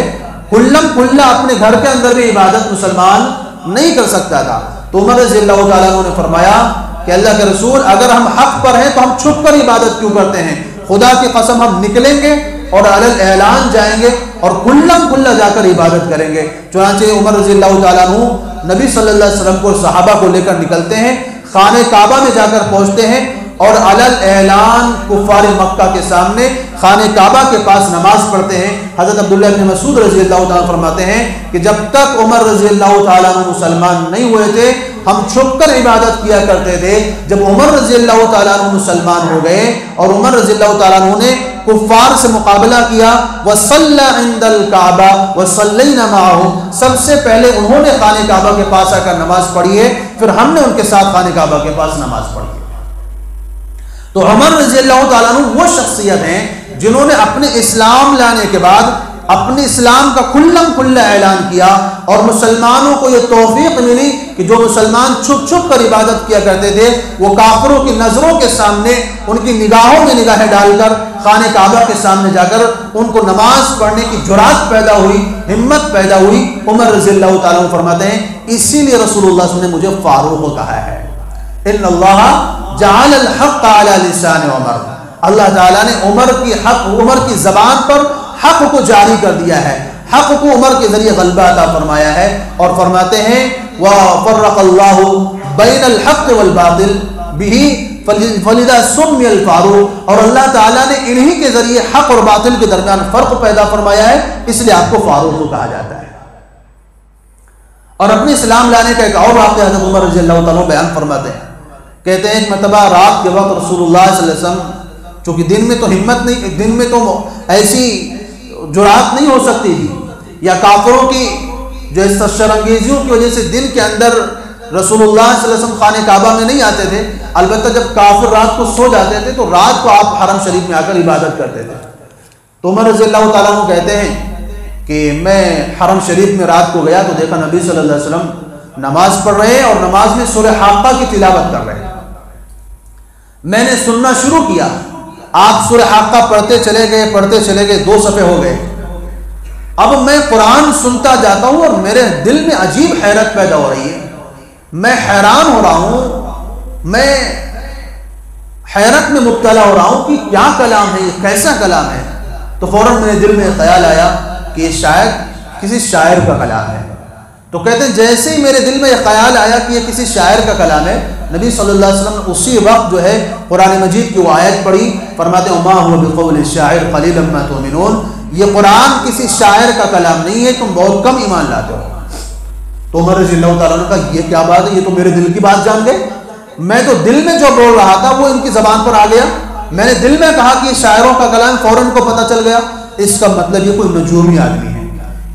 کھلم کھلا اپنے گھر کے اندر بھی عبادت مسلمان نہیں کر سکتا تھا. تو عمر رضی اللہ تعالیٰ عنہ نے فرمایا کہ اللہ کے رسول اگر ہم حق پر ہیں تو ہم چھپ کر عبادت کیوں کرتے ہیں؟ خدا کی قسم ہم نکلیں گے اور علی اعلان جائیں گے اور کھلم کھلا جا کر عبادت کریں گے. چنانچہ عمر رضی اللہ تعالیٰ عنہ نبی صلی اللہ علیہ وسلم کو صحابہ کو لے کر نکلتے ہیں، خانہ کعبہ میں جا کر پہنچتے ہیں اور علی اعلان کفار مکہ کے سامنے خانہ کعبہ کے پاس نماز پڑھتے ہیں. حضرت عبداللہ بن مسعود رضی اللہ تعالیٰ فرماتے ہیں کہ جب تک عمر رضی اللہ تعالیٰ عنہ مسلمان نہیں ہوئے تھے ہم چھپ کر عبادت کیا کرتے تھے. جب عمر رضی اللہ تعالیٰ عنہ مسلمان ہو گئے اور عمر رضی اللہ تعالیٰ عنہ نے کفار سے مقابلہ کیا، وَصَلَّى عِنْدَ الْكَعْبَةِ وَصَلَّيْنَا مَعَهُ، سب سے پہلے انہوں نے خانہ کعبہ کے پاس آ کر نماز پڑھی ہے، پھر ہم نے ان کے ساتھ خانہ کعبہ کے پاس نماز پڑھی ہے. تو عمر رضی اللہ تعالیٰ عنہ وہ شخصیت ہیں جنہوں نے اپنے اسلام لانے کے بعد اپنے اسلام کا کھلم کھلا اعلان کیا، اور مسلمانوں کو یہ توفیق ملی کہ جو مسلمان چھپ چھپ کر عبادت کیا کرتے تھے وہ کافروں کی نظروں کے سامنے ان کی نگاہوں میں نگاہیں ڈال کر خانہ کعبہ کے سامنے جا کر ان کو نماز پڑھنے کی جرات پیدا ہوئی، ہمت پیدا ہوئی. عمر رضی اللہ تعالیٰ عنہ فرماتے ہیں اسی لیے رسول اللہ صلی اللہ علیہ وسلم نے مجھے فاروق کہا ہے. ان اللہ جعل الحق علی لسان عمر، اللہ تعالیٰ نے عمر کی زبان پر حق کو جاری کر دیا ہے، حق کو عمر کے ذریعے غلبہ عطا فرمایا ہے. اور فرماتے ہیں وَفَرَّقَ اللَّهُ بَيْنَ الْحَقِّ وَالْبَاطِلِ بِهِ فَلِذَا سُمِّيَ الْفَاروق، اور اللہ تعالیٰ نے انہی کے ذریعے حق اور باطل کے درمیان فرق پیدا فرمایا ہے، اس لیے آپ کو فاروق کہا جاتا ہے. اور اپنے اسلام لانے کا ایک اور واقعہ حضرت عمر رضی اللہ تعالیٰ بیان فرماتے ہیں. کہتے ہیں ایک مرتبہ رات کے وقت رسول اللہ صلی اللہ علیہ وسلم، چونکہ دن میں تو ہمت نہیں، دن میں تو ایسی جرات نہیں ہو سکتی تھی، یا کافروں کی جو اس شرانگیزیوں کی وجہ سے دن کے اندر رسول اللہ صلی اللہ علیہ وسلم خانہ کعبہ میں نہیں آتے تھے، البتہ جب کافر رات کو سو جاتے تھے تو رات کو آپ حرم شریف میں آ کر عبادت کرتے تھے۔ تو عمر رضی اللہ تعالیٰ عنہ کہتے ہیں کہ میں حرم شریف میں رات کو گیا تو دیکھا نبی صلی اللہ علیہ وسلم نماز پڑھ رہے ہیں اور نماز میں سورہ حاقہ کی تلاوت کر رہے ہیں۔ میں نے سننا شروع کیا، آپ سورہ حاقہ پڑھتے چلے گئے 2 صفحے ہو گئے۔ اب میں قرآن سنتا جاتا ہوں اور میرے دل میں عجیب حیرت پیدا ہو رہی ہے، میں حیران ہو رہا ہوں، میں حیرت میں مبتلا ہو رہا ہوں کہ کیا کلام ہے، یہ کیسا کلام ہے۔ تو فوراً میرے دل میں خیال آیا کہ یہ شاید کسی شاعر کا کلام ہے۔ تو کہتے ہیں جیسے ہی میرے دل میں یہ خیال آیا کہ یہ کسی شاعر کا کلام ہے، نبی صلی اللہ علیہ وسلم نے اسی وقت جو ہے قرآن مجید کی وہ آیت پڑھی، فرماتے ہیں وما هو بقول الشاعر قلیلا ما تؤمنون، یہ قرآن کسی شاعر کا کلام نہیں ہے، تم بہت کم ایمان لاتے ہو۔ تو عمر رضی اللہ تعالیٰ نے کہا یہ کیا بات ہے، یہ تو میرے دل کی بات جان گئے، میں تو دل میں جو بول رہا تھا وہ ان کی زبان پر آ گیا، میں نے دل میں کہا کہ یہ شاعروں کا کلام، فوراً کو پتہ چل گیا اس کا مطلب یہ کوئی نجومی آدمی ہے،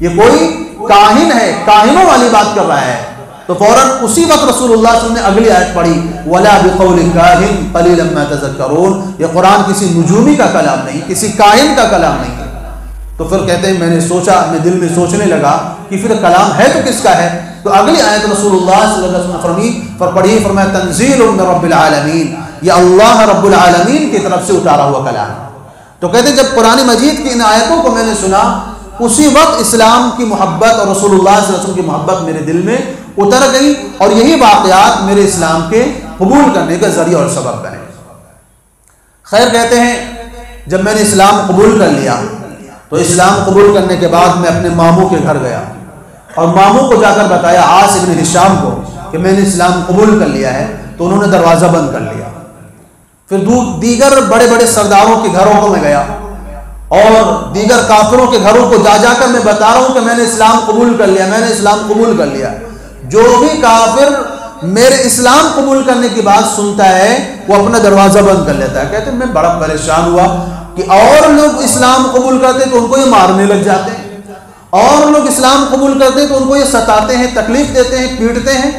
یہ کوئی کاہن ہے، کاہنوں والی بات کر رہا ہے۔ تو فوراً اسی وقت رسول اللہ صلی اللہ علیہ وسلم نے اگلی آیت پڑھی وَلَا بِقَوْلِ كَاهِنٍ قَلِيلًا مَا تَذَكَّرُونَ، یہ قرآن کسی نجومی کا کلام نہیں، کسی کاہن کا کلام نہیں ہے۔ تو پھر کہتے ہیں میں نے سوچا، میں دل میں سوچنے لگا کہ پھر کلام ہے تو کس کا ہے؟ تو اگلی آیت رسول اللہ صلی اللہ علیہ وسلم پڑھی، فرمایا تنزیل من رب العالمین، یہ اللہ رب العالمین کی طرف سے اتارا ہوا کلام ہے۔ تو کہتے ہیں جب قرآن مجید کی ان آیتوں کو میں نے سنا، اسی وقت اسلام کی محبت اور رسول اللہ صلی اللہ علیہ وسلم کی محبت میرے دل میں اتر گئی، اور یہی واقعات میرے اسلام کے قبول کرنے کا ذریعہ اور سبب بنے۔ خیر، کہتے ہیں جب میں نے اسلام قبول کر لیا تو اسلام قبول کرنے کے بعد میں اپنے ماموں کے گھر گیا اور ماموں کو جا کر بتایا عاص ابن ہشام کو کہ میں نے اسلام قبول کر لیا ہے، تو انہوں نے دروازہ بند کر لیا۔ پھر دیگر بڑے بڑے سرداروں کے گھروں کو میں گیا اور دیگر کافروں کے گھروں کو جا جا کر میں بتا رہا ہوں کہ میں نے اسلام قبول کر لیا، میں نے اسلام قبول کر لیا۔ جو بھی کافر میرے اسلام قبول کرنے کی بات سنتا ہے وہ اپنا دروازہ بند کر لیتا ہے۔ کہتے ہیں میں بڑا پریشان ہوا کہ اور لوگ اسلام قبول کرتے تو ان کو یہ مارنے لگ جاتے ہیں، اور لوگ اسلام قبول کرتے تو ان کو یہ ستاتے ہیں، تکلیف دیتے ہیں، پیٹتے ہیں،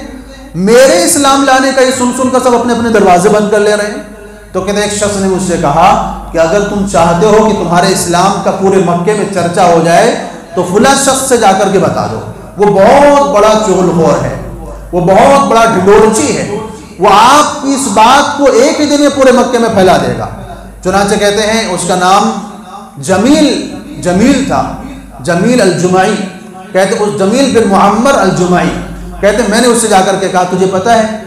میرے اسلام لانے کا یہ سن سن کر سب اپنے اپنے دروازے بند کر لے رہے ہیں۔ تو کہتے ہیں ایک شخص نے مجھ سے کہا کہ اگر تم چاہتے ہو کہ تمہارے اسلام کا پورے مکے میں چرچا ہو جائے تو فلاں شخص سے جا کر کے بتا دو، وہ بہت بڑا چغل خور ہے، وہ بہت بڑا ڈھڈورچی ہے، وہ آپ کی اس بات کو ایک ہی دن میں پورے مکے میں پھیلا دے گا۔ چنانچہ کہتے ہیں اس کا نام جمیل تھا، جمیل الجمعی، کہتے اس جمیل بن معمر الجمعی۔ کہتے میں نے اس سے جا کر کے کہا تجھے پتہ ہے؟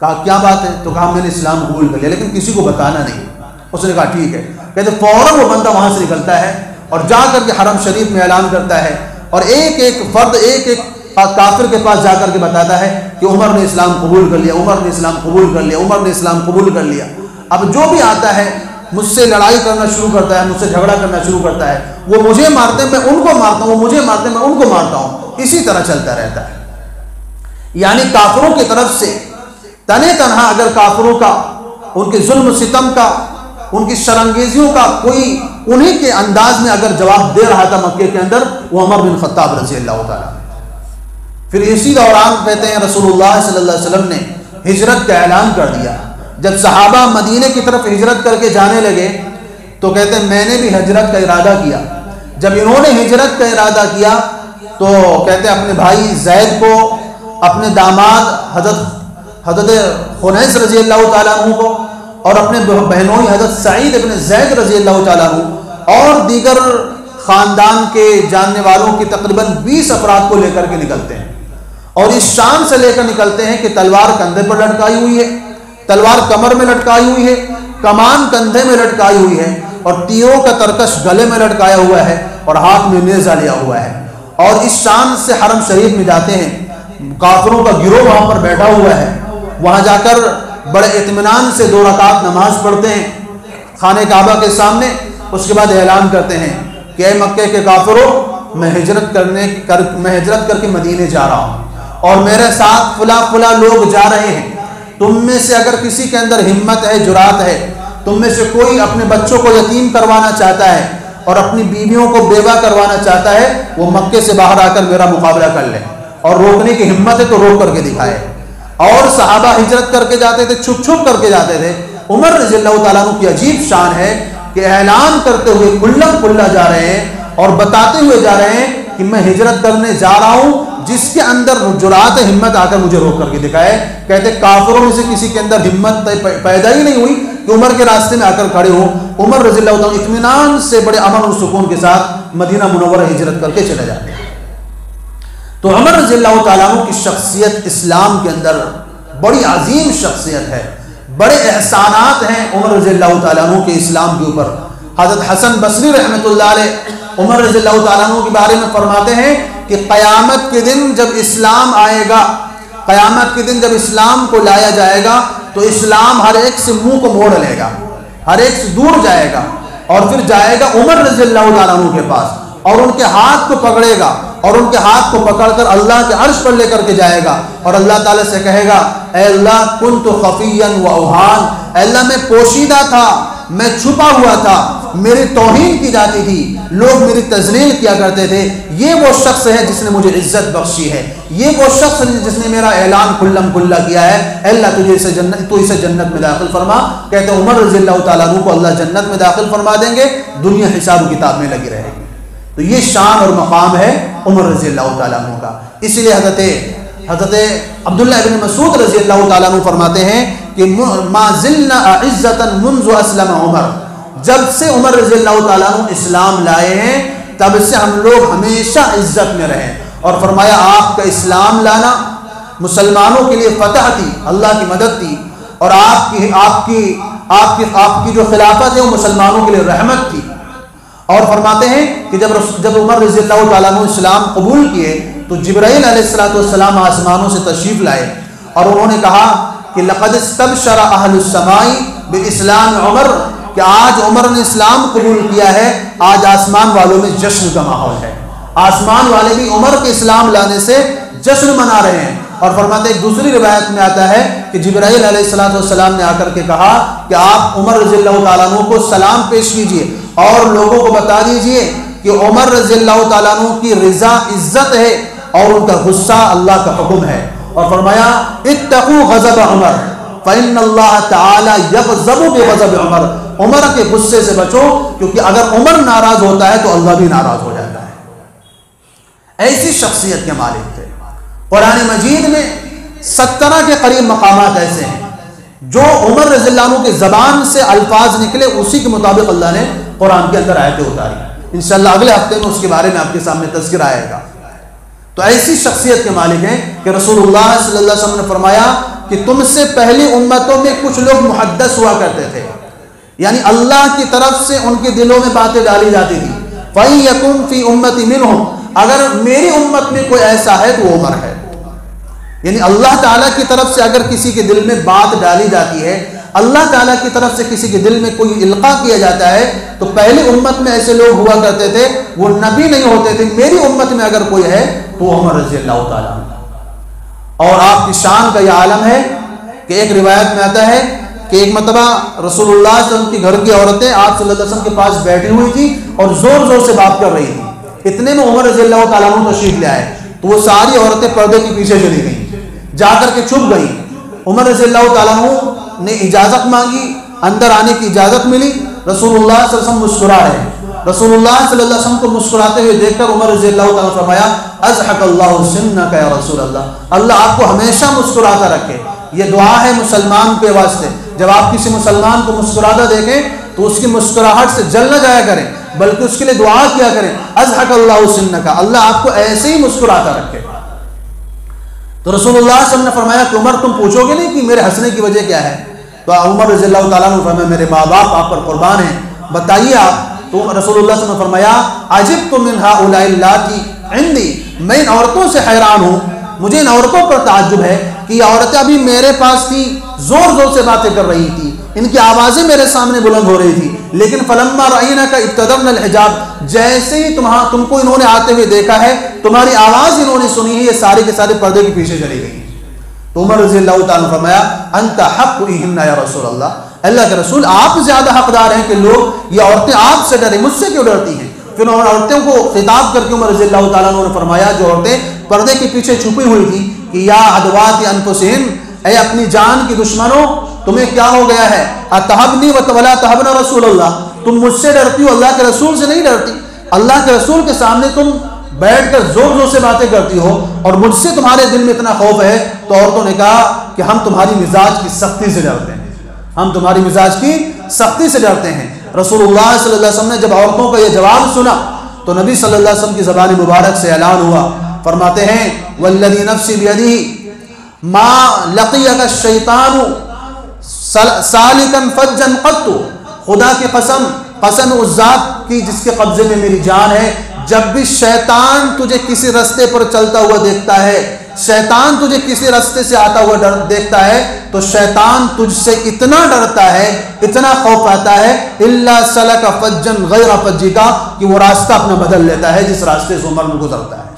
کہا کیا بات ہے؟ تو کہا میں نے اسلام قبول کر لیا لیکن کسی کو بتانا نہیں۔ اس نے کہا ٹھیک ہے۔ کہتے فوراً وہ بندہ وہاں سے نکلتا ہے اور جا کر کے حرم شریف میں اعلان کرتا ہے اور ایک ایک فرد ایک ایک کافر کے پاس جا کر کے بتاتا ہے کہ عمر نے اسلام قبول کر لیا، عمر نے اسلام قبول کر لیا، عمر نے اسلام قبول کر لیا۔ اب جو بھی آتا ہے مجھ سے لڑائی کرنا شروع کرتا ہے، مجھ سے جھگڑا کرنا شروع کرتا ہے، وہ مجھے مارتے ہیں میں ان کو مارتا ہوں، وہ مجھے مارتے ہیں میں ان کو مارتا ہوں، اسی طرح چلتا رہتا ہے۔ یعنی کافروں کی طرف سے تنے تنہا اگر کافروں کا، ان کے ظلم و ستم کا، ان کی شرانگیزیوں کا کوئی انہی کے انداز میں اگر جواب دے رہا تھا مکے کے اندر، وہ عمر بن خطاب رضی اللہ تعالیٰ۔ پھر اسی دوران کہتے ہیں رسول اللہ صلی اللہ علیہ وسلم نے ہجرت کا اعلان کر دیا۔ جب صحابہ مدینے کی طرف ہجرت کر کے جانے لگے تو کہتے ہیں میں نے بھی ہجرت کا ارادہ کیا۔ جب انہوں نے ہجرت کا ارادہ کیا تو کہتے ہیں اپنے بھائی زید کو، اپنے داماد حضرت خنیس رضی اللہ تعالیٰ عنہ کو، اور اپنے بہنوئی حضرت سعید ابن زید رضی اللہ تعالیٰ عنہ اور دیگر خاندان کے جاننے والوں کی تقریباً 20 افراد کو لے کر کے نکلتے ہیں، اور اس شان سے لے کر نکلتے ہیں کہ تلوار کندھے پر لٹکائی ہوئی ہے، تلوار کمر میں لٹکائی ہوئی ہے، کمان کندھے میں لٹکائی ہوئی ہے، اور تیروں کا ترکش گلے میں لٹکایا ہوا ہے، اور ہاتھ میں نیزہ لیا ہوا ہے، اور اس شان سے حرم شریف میں جاتے ہیں۔ کافروں کا گروہ وہاں پر بیٹھا ہوا ہے، وہاں جا کر بڑے اطمینان سے 2 رکعت نماز پڑھتے ہیں خانہ کعبہ کے سامنے۔ اس کے بعد اعلان کرتے ہیں کہ اے مکے کے کافروں، میں ہجرت کر کے مدینے جا رہا ہوں، اور میرے ساتھ فلاں لوگ جا رہے ہیں، تم میں سے اگر کسی کے اندر ہمت ہے، جرات ہے، تم میں سے کوئی اپنے بچوں کو یتیم کروانا چاہتا ہے اور اپنی بیویوں کو بیوہ کروانا چاہتا ہے، وہ مکے سے باہر آ کر میرا مقابلہ کر لے، اور روکنے کی ہمت ہے تو روک کر کے دکھائے. اور صحابہ ہجرت کر کے جاتے تھے, چھپ چھپ کر کے جاتے تھے. عمر رضی اللہ تعالیٰ عنہ کی عجیب شان ہے کہ اعلان کرتے ہوئے کھلم کھلا جا رہے ہیں اور بتاتے ہوئے جا رہے ہیں کہ میں ہجرت کرنے جا رہا ہوں, جس کے اندر جرأت ہمت آ کر مجھے روک کر کے دکھائے. کہتے کافروں میں سے کسی کے اندر ہمت پیدا ہی نہیں ہوئی کہ عمر کے راستے میں آ کر کھڑے ہوں. عمر رضی اللہ تعالیٰ اطمینان سے بڑے امن اور سکون کے ساتھ مدینہ منورہ ہجرت کر کے چلے جاتے ہیں. تو عمر رضی اللہ تعالیٰ عنہ کی شخصیت اسلام کے اندر بڑی عظیم شخصیت ہے, بڑے احسانات ہیں عمر رضی اللہ تعالیٰ عنہ کے اسلام کے اوپر. حضرت حسن بصری رحمۃ اللہ علیہ عمر رضی اللہ تعالیٰ عنہ کے بارے میں فرماتے ہیں کہ قیامت کے دن جب اسلام آئے گا, قیامت کے دن جب اسلام کو لایا جائے گا تو اسلام ہر ایک سے منہ کو موڑ لے گا, ہر ایک سے دور جائے گا, اور پھر جائے گا عمر رضی اللہ تعالیٰ عنہ کے پاس اور ان کے ہاتھ کو پکڑے گا اور ان کے ہاتھ کو پکڑ کر اللہ کے عرش پر لے کر کے جائے گا اور اللہ تعالیٰ سے کہے گا اے اللہ کنت خفیا و اوہان, اے اللہ میں پوشیدہ تھا, میں چھپا ہوا تھا, میری توہین کی جاتی تھی, لوگ میری تذلیل کیا کرتے تھے. یہ وہ شخص ہے جس نے مجھے عزت بخشی ہے, یہ وہ شخص ہے جس نے میرا اعلان کھلم کھلا کیا ہے, اے اللہ تو اسے جنت میں داخل فرما. کہتے ہیں عمر رضی اللہ تعالیٰ عنہ کو اللہ جنت میں داخل فرما دیں گے, دنیا حساب و کتاب میں لگی رہے گی. تو یہ شان اور مقام ہے عمر رضی اللہ تعالیٰ عنہ کا. اس لیے حضرت عبداللہ ابن مسعود رضی اللہ تعالیٰ عنہ فرماتے ہیں کہ ما زلنا عزتا منذ اسلم عمر, جب سے عمر رضی اللہ تعالیٰ عنہ اسلام لائے ہیں تب سے ہم لوگ ہمیشہ عزت میں رہے. اور فرمایا آپ کا اسلام لانا مسلمانوں کے لیے فتح تھی, اللہ کی مدد تھی, اور آپ کی جو خلافت ہے وہ مسلمانوں کے لیے رحمت تھی. اور فرماتے ہیں کہ جب عمر رضی اللہ تعالیٰ عنہ اسلام قبول کیے تو جبرائیل علیہ السلام آسمانوں سے تشریف لائے اور انہوں نے کہا کہ لقد استبشر اہل السماء باسلام عمر, کہ آج عمر نے اسلام قبول کیا ہے, آج آسمان والوں میں جشن کا ماحول ہے, آسمان والے بھی عمر کے اسلام لانے سے جشن منا رہے ہیں. اور فرماتے ایک دوسری روایت میں آتا ہے کہ جبرائیل علیہ السلام نے آ کر کے کہا کہ آپ عمر رضی اللہ تعالیٰ عنہ کو سلام پیش کیجئے اور لوگوں کو بتا دیجئے کہ عمر رضی اللہ تعالیٰ عنہ کی رضا عزت ہے اور ان کا غصہ اللہ کا حکم ہے. اور فرمایا اتقوا غضب عمر فإن اللہ تعالی یغضب بغضب عمر, عمر کے غصے سے بچو کیونکہ اگر عمر ناراض ہوتا ہے تو اللہ بھی ناراض ہو جاتا ہے. ایسی شخصیت کے مالک تھے. قرآن مجید میں 17 کے قریب مقامات ایسے ہیں جو عمر رضی اللہ عنہ کے زبان سے الفاظ نکلے اسی کے مطابق اللہ نے قرآن کے اندر آیتیں اتاری. انشاءاللہ اگلے ہفتے میں اس کے بارے میں آپ کے سامنے تذکرہ آئے گا. تو ایسی شخصیت کے مالک ہیں کہ رسول اللہ صلی اللہ علیہ وسلم نے فرمایا کہ تم سے پہلی امتوں میں کچھ لوگ محدث ہوا کرتے تھے, یعنی اللہ کی طرف سے ان کے دلوں میں باتیں ڈالی جاتی تھی. فَإِيَّكُمْ فِي أُمَّتِ مِنْهُمْ, اگر میری امت میں کوئی ایسا ہے تو عمر ہے. یعنی اللہ تعالیٰ کی طرف سے اگر کسی کے دل میں بات ڈالی جاتی ہے, اللہ تعالیٰ کی طرف سے کسی کے دل میں کوئی القاء کیا جاتا ہے, تو پہلی امت میں ایسے لوگ ہوا کرتے تھے, وہ نبی نہیں ہوتے تھے. میری امت میں اگر کوئی ہے تو عمر رضی اللہ تعالیٰ عنہ. اور آپ کی شان کا یہ عالم ہے کہ ایک روایت میں آتا ہے کہ ایک مرتبہ رسول اللہ صلی اللہ علیہ وسلم کی گھر کی عورتیں آپ صلی اللہ علیہ وسلم کے پاس بیٹھی ہوئی تھی اور زور زور سے بات کر رہی تھی. اتنے میں عمر رضی اللہ تعالیٰ عنہ تشریف لے آئے تو وہ ساری عورتیں پردے کے پیچھے چلی گئیں, جا کر کے چھپ گئی. عمر رضی اللہ تعالیٰ عنہ نے اجازت مانگی, اندر آنے کی اجازت ملی. رسول اللہ صلی اللہ علیہ وسلم مسکرا رہے ہیں. رسول اللہ صلی اللہ علیہ وسلم کو مسکراتے ہوئے دیکھ کر عمر رضی اللہ تعالیٰ فرمایا اضحک اللہ سنک یا رسول اللہ, اللہ آپ کو ہمیشہ مسکراتا رکھے. یہ دعا ہے مسلمان کے واسطے. جب آپ کسی مسلمان کو مسکراتا دیکھیں تو اس کی مسکراہٹ سے جل نہ جایا کریں بلکہ اس کے لیے دعا کیا کریں اضحک اللہ سنک, اللہ آپ کو ایسے ہی مسکراتا رکھے. تو رسول اللہ صلی اللہ علیہ وسلم نے فرمایا کہ عمر تم پوچھو گے نہیں کہ میرے ہنسنے کی وجہ کیا ہے؟ تو عمر رضی اللہ تعالیٰ عنہ فرمایا میرے ماں باپ آپ پر قربان ہیں, بتائیے آپ. تو رسول اللہ صلی اللہ علیہ وسلم نے فرمایا عجبت من هؤلاء اللاتي عندي, میں ان عورتوں سے حیران ہوں, مجھے ان عورتوں پر تعجب ہے کہ یہ عورتیں ابھی میرے پاس تھی, زور زور سے باتیں کر رہی تھی, ان کی آوازیں میرے سامنے بلند ہو رہی تھی, لیکن فلما رأينك ابتدرن الحجاب, جیسے ہی تم کو انہوں نے آتے ہوئے دیکھا ہے, تمہاری آواز انہوں نے سنی ہے, یہ سارے کے سارے پردے کے پیچھے چلی گئی. تو عمر رضی اللہ تعالیٰ نے فرمایا انت حقهن یا رسول اللہ, اللہ کے رسول آپ زیادہ حقدار ہیں کہ لوگ یہ عورتیں آپ سے ڈریں, مجھ سے کیوں ڈرتی ہیں؟ پھر انہوں نے عورتوں کو خطاب کر کے عمر رضی اللہ تعالیٰ عنہ نے فرمایا، جو عورتیں پردے کے پیچھے چھپی ہوئی تھی، کہ یا عدوات انفسہن، اے اپنی جان کی دشمنوں، تمہیں کیا ہو گیا ہے؟ اتحبنی ولا تحبن رسول اللہ، تم مجھ سے ڈرتی ہو، اللہ کے رسول سے نہیں ڈرتی۔ اللہ کے رسول کے سامنے تم بیٹھ کر زور زور سے باتیں کرتی ہو اور مجھ سے تمہارے دل میں اتنا خوف ہے۔ تو عورتوں نے کہا کہ ہم تمہاری مزاج کی سختی سے ڈرتے ہیں، ہم تمہاری مزاج کی سختی سے ڈرتے ہیں۔ رسول اللہ صلی اللہ علیہ وسلم نے جب عورتوں کا یہ جواب سنا تو نبی صلی اللہ علیہ وسلم کی زبان مبارک سے اعلان ہوا، فرماتے ہیں والذی نفسی بیدہ ما لقیک الشیطان سالکا فجا قط، خدا کی قسم اس ذات کی جس کے قبضے میں میری جان ہے، جب بھی شیطان تجھے کسی رستے پر چلتا ہوا دیکھتا ہے، شیطان تجھے کسی رستے سے آتا ہوا دیکھتا ہے، تو شیطان تجھ سے اتنا ڈرتا ہے، اتنا خوف آتا ہے، الا سلک فجا غیر فجک، کہ وہ راستہ اپنا بدل لیتا ہے جس راستے سے عمر میں گزرتا ہے۔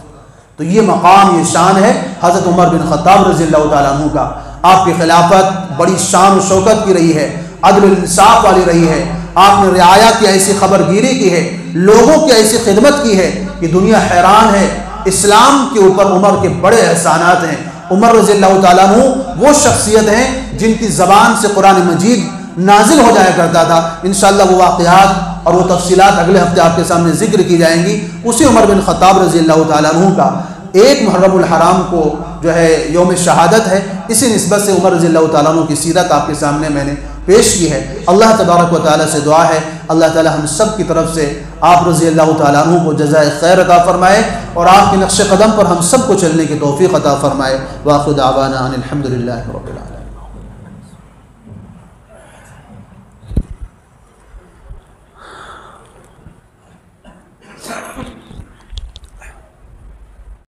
تو یہ مقام، یہ شان ہے حضرت عمر بن خطاب رضی اللہ تعالیٰ عنہ کا۔ آپ کی خلافت بڑی شان و شوکت کی رہی ہے، عدل و انصاف والی رہی ہے۔ آپ نے رعایا کی ایسی خبر گیری کی ہے، لوگوں کی ایسی خدمت کی ہے کہ دنیا حیران ہے۔ اسلام کے اوپر عمر کے بڑے احسانات ہیں۔ عمر رضی اللہ تعالیٰ عنہ وہ شخصیت ہیں جن کی زبان سے قرآن مجید نازل ہو جایا کرتا تھا۔ انشاءاللہ وہ واقعات اور وہ تفصیلات اگلے ہفتے آپ کے سامنے ذکر کی جائیں گی۔ اسی عمر بن خطاب رضی اللہ تعالیٰ عنہ کا 1 محرم الحرام کو جو ہے یوم شہادت ہے، اسی نسبت سے عمر رضی اللہ تعالیٰ عنہ کی سیرت آپ کے سامنے میں نے پیش کی ہے۔ اللہ تبارک و تعالیٰ سے دعا ہے اللہ تعالیٰ ہم سب کی طرف سے آپ رضی اللہ تعالیٰ عنہ کو جزائے خیر عطا فرمائے اور آپ کے نقش قدم پر ہم سب کو چلنے کی توفیق عطا فرمائے۔ وآخر دعوانا ان الحمد للہ رب العالمین۔